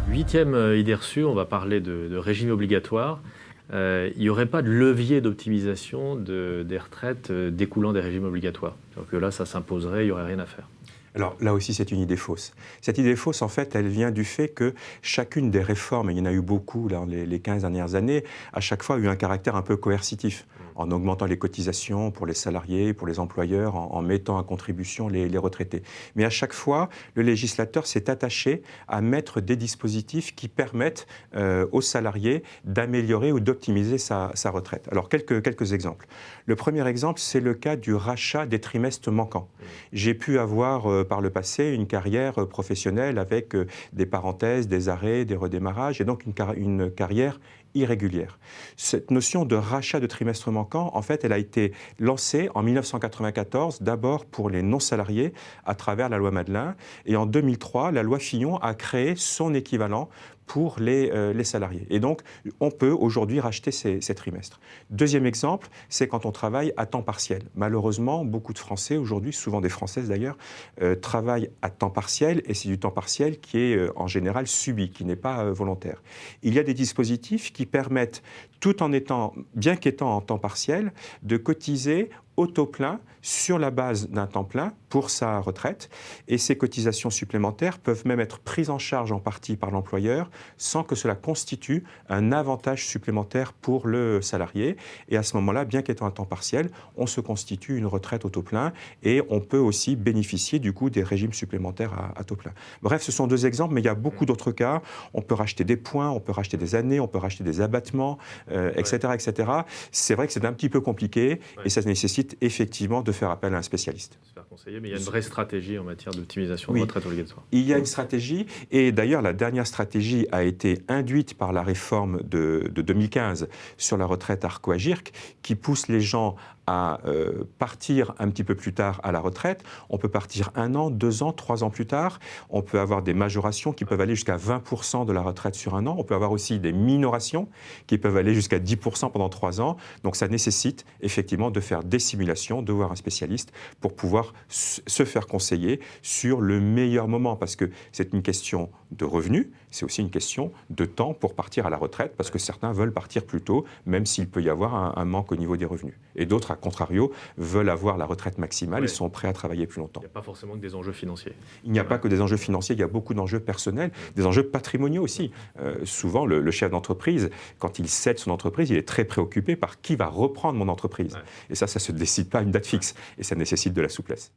Huitième idée reçue, on va parler de régime obligatoire. Il n'y aurait pas de levier d'optimisation des retraites découlant des régimes obligatoires. Donc là, ça s'imposerait, il n'y aurait rien à faire. Alors là aussi, c'est une idée fausse. Cette idée fausse, en fait, elle vient du fait que chacune des réformes, et il y en a eu beaucoup dans les 15 dernières années, à chaque fois a eu un caractère un peu coercitif, en augmentant les cotisations pour les salariés, pour les employeurs, en mettant à contribution les retraités. Mais à chaque fois, le législateur s'est attaché à mettre des dispositifs qui permettent aux salariés d'améliorer ou d'optimiser sa retraite. Alors, quelques exemples. Le premier exemple, c'est le cas du rachat des trimestres manquants. J'ai pu avoir par le passé une carrière professionnelle avec des parenthèses, des arrêts, des redémarrages, et donc une carrière irrégulière. Cette notion de rachat de trimestres manquants, en fait, elle a été lancée en 1994, d'abord pour les non-salariés, à travers la loi Madelin, et en 2003, la loi Fillon a créé son équivalent pour les salariés. Et donc, on peut aujourd'hui racheter ces trimestres. Deuxième exemple, c'est quand on travaille à temps partiel. Malheureusement, beaucoup de Français aujourd'hui, souvent des Françaises d'ailleurs, travaillent à temps partiel, et c'est du temps partiel qui est en général subi, qui n'est pas volontaire. Il y a des dispositifs qui permettent, tout en étant, bien qu'étant en temps partiel, de cotiser au taux plein sur la base d'un temps plein pour sa retraite. Et ces cotisations supplémentaires peuvent même être prises en charge en partie par l'employeur sans que cela constitue un avantage supplémentaire pour le salarié. Et à ce moment-là, bien qu'étant à temps partiel, on se constitue une retraite au taux plein et on peut aussi bénéficier du coup des régimes supplémentaires à taux plein. Bref, ce sont deux exemples, mais il y a beaucoup d'autres cas. On peut racheter des points, on peut racheter des années, on peut racheter des abattements, etc., etc. C'est vrai que c'est un petit peu compliqué et ça nécessite effectivement de faire appel à un spécialiste. Super conseillé, mais il y a une vraie stratégie en matière d'optimisation de retraite obligatoire. Il y a une stratégie, et d'ailleurs la dernière stratégie a été induite par la réforme de 2015 sur la retraite Arco-Agirc, qui pousse les gens à partir un petit peu plus tard à la retraite. On peut partir 1 an, 2 ans, 3 ans plus tard. On peut avoir des majorations qui peuvent aller jusqu'à 20% de la retraite sur 1 an. On peut avoir aussi des minorations qui peuvent aller jusqu'à 10% pendant 3 ans. Donc ça nécessite effectivement de faire des simulations, de voir un spécialiste pour pouvoir se faire conseiller sur le meilleur moment. Parce que c'est une question de revenus, c'est aussi une question de temps pour partir à la retraite, parce que certains veulent partir plus tôt, même s'il peut y avoir un manque au niveau des revenus. Et d'autres, à contrario, veulent avoir la retraite maximale et sont prêts à travailler plus longtemps. Il n'y a pas forcément que des enjeux financiers. Il n'y a pas que des enjeux financiers, il y a beaucoup d'enjeux personnels, des enjeux patrimoniaux aussi. Souvent, le chef d'entreprise, quand il cède son entreprise, il est très préoccupé par qui va reprendre mon entreprise. Et ça ne se décide pas à une date fixe. Et ça nécessite de la souplesse.